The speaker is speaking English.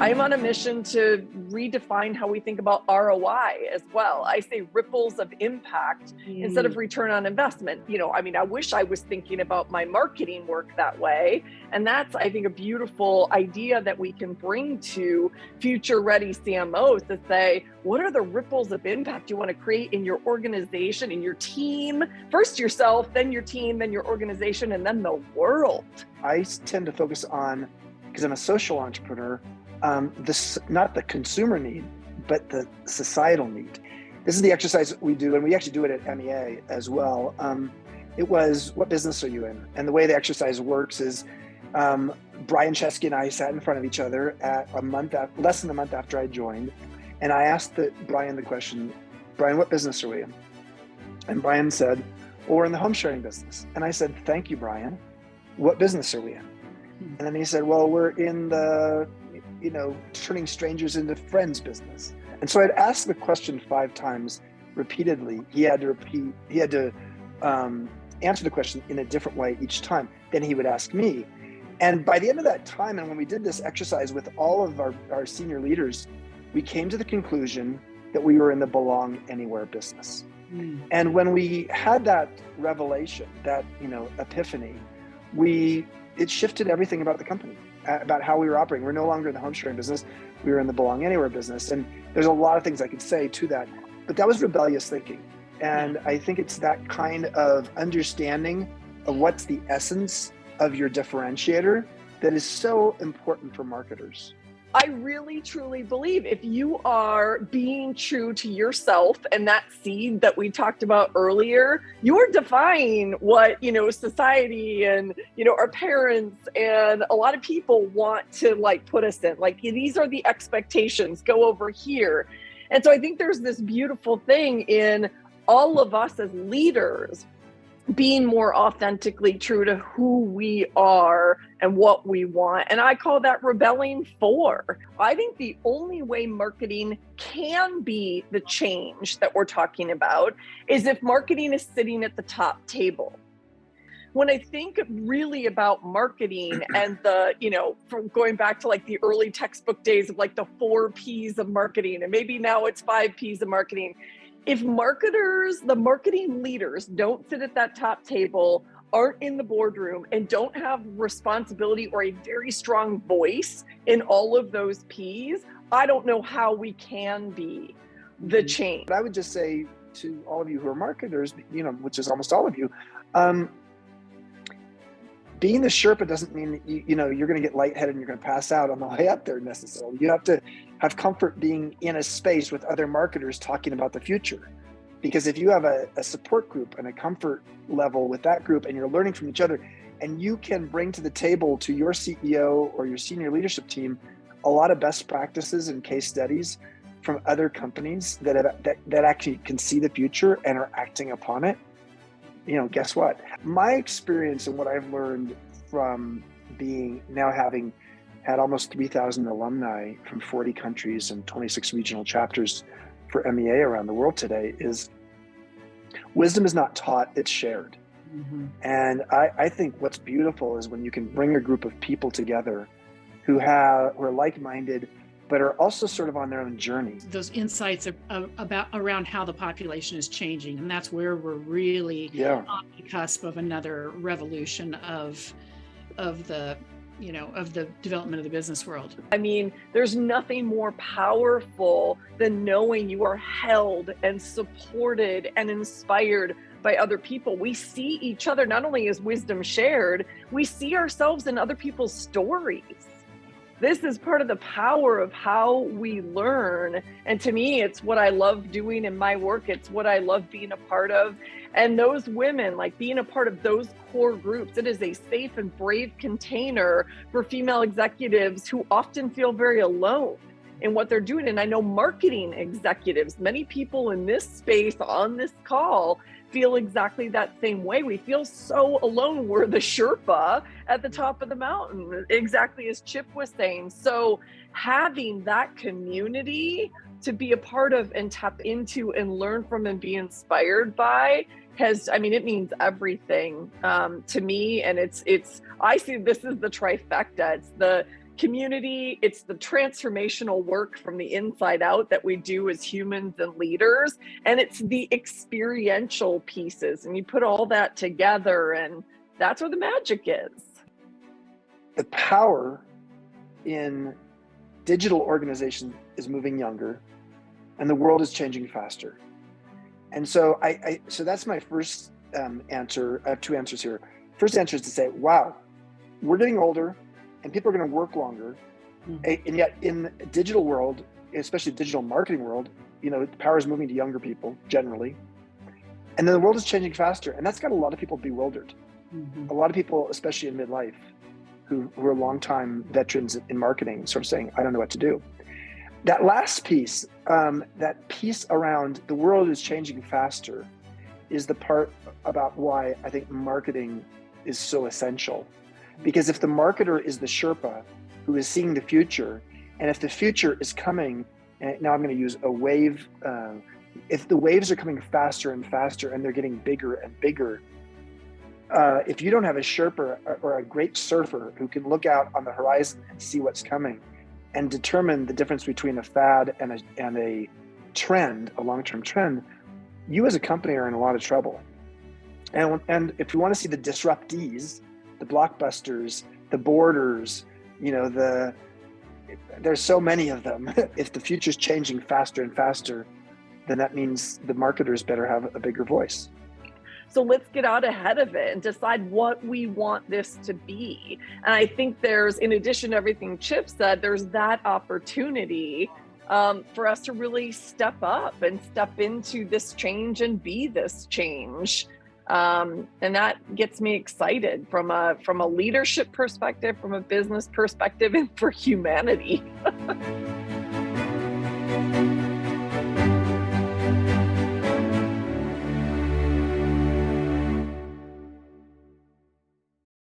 I'm on a mission to redefine how we think about ROI as well. I say ripples of impact instead of return on investment. I wish I was thinking about my marketing work that way. And that's, I think, a beautiful idea that we can bring to future ready CMOs to say, what are the ripples of impact you want to create in your organization, in your team? First yourself, then your team, then your organization, and then the world. I tend to focus on, because I'm a social entrepreneur, not the consumer need, but the societal need. This is the exercise we do, and we actually do it at MEA as well. It was, what business are you in? And the way the exercise works is Brian Chesky and I sat in front of each other at less than a month after I joined. And I asked Brian the question, Brian, what business are we in? And Brian said, well, we're in the home sharing business. And I said, thank you, Brian. What business are we in? And then he said, well, we're in the, turning strangers into friends business. And so I'd asked the question 5 times repeatedly. He had to answer the question in a different way each time. Then he would ask me. And by the end of that time, and when we did this exercise with all of our senior leaders, we came to the conclusion that we were in the belong anywhere business. And when we had that revelation, that, epiphany, it shifted everything about the company, about how we were operating. We're no longer in the home sharing business. We were in the belong anywhere business. And there's a lot of things I could say to that, but that was rebellious thinking. And I think it's that kind of understanding of what's the essence of your differentiator that is so important for marketers. I really, truly believe if you are being true to yourself and that seed that we talked about earlier, you're defying what, society and, our parents and a lot of people want to put us in. These are the expectations, go over here. And so I think there's this beautiful thing in all of us as leaders being more authentically true to who we are and what we want. And I call that rebelling for. I think the only way marketing can be the change that we're talking about is if marketing is sitting at the top table. When I think really about marketing and from going back to the early textbook days of the 4 Ps of marketing, and maybe now it's 5 Ps of marketing. If marketers, the marketing leaders, don't sit at that top table, aren't in the boardroom, and don't have responsibility or a very strong voice in all of those Ps, I don't know how we can be the change. But I would just say to all of you who are marketers, which is almost all of you, being the Sherpa doesn't mean that you're going to get lightheaded and you're going to pass out on the way up there necessarily. You have to have comfort being in a space with other marketers talking about the future. Because if you have a support group and a comfort level with that group and you're learning from each other, and you can bring to the table to your CEO or your senior leadership team a lot of best practices and case studies from other companies that actually can see the future and are acting upon it, guess what? My experience and what I've learned from having had almost 3,000 alumni from 40 countries and 26 regional chapters for MEA around the world today is wisdom is not taught, it's shared. And I think what's beautiful is when you can bring a group of people together who are like-minded, but are also sort of on their own journey. Those insights around how the population is changing, and that's where we're really on the cusp of another revolution of the development of the business world. I mean, there's nothing more powerful than knowing you are held and supported and inspired by other people. We see each other not only as wisdom shared, we see ourselves in other people's stories. This is part of the power of how we learn. And to me, it's what I love doing in my work. It's what I love being a part of. And those women, being a part of those core groups, it is a safe and brave container for female executives who often feel very alone in what they're doing. And I know marketing executives, many people in this space on this call feel exactly that same way. We feel so alone. We're the Sherpa at the top of the mountain, exactly as Chip was saying. So having that community to be a part of and tap into and learn from and be inspired by it means everything to me. And I see this as the trifecta. It's the community. It's the transformational work from the inside out that we do as humans and leaders. And it's the experiential pieces. And you put all that together, and that's where the magic is. The power in digital organization is moving younger, and the world is changing faster. And so so that's my first answer. I have two answers here. First answer is to say, wow, we're getting older and people are going to work longer. Mm-hmm. And yet in the digital world, especially the digital marketing world, the power is moving to younger people generally. And then the world is changing faster. And that's got a lot of people bewildered. Mm-hmm. A lot of people, especially in midlife, who are longtime veterans in marketing, sort of saying, I don't know what to do. That last piece, that piece around the world is changing faster, is the part about why I think marketing is so essential. Because if the marketer is the Sherpa who is seeing the future, and if the future is coming, and now I'm going to use a wave, if the waves are coming faster and faster and they're getting bigger and bigger, if you don't have a Sherpa or a great surfer who can look out on the horizon and see what's coming and determine the difference between a fad and a trend, a long-term trend, you as a company are in a lot of trouble. And if you want to see the disruptees, the blockbusters, the borders, there's so many of them. If the future's changing faster and faster, then that means the marketers better have a bigger voice. So let's get out ahead of it and decide what we want this to be. And I think there's, in addition to everything Chip said, there's that opportunity for us to really step up and step into this change and be this change. And that gets me excited from a leadership perspective, from a business perspective, and for humanity.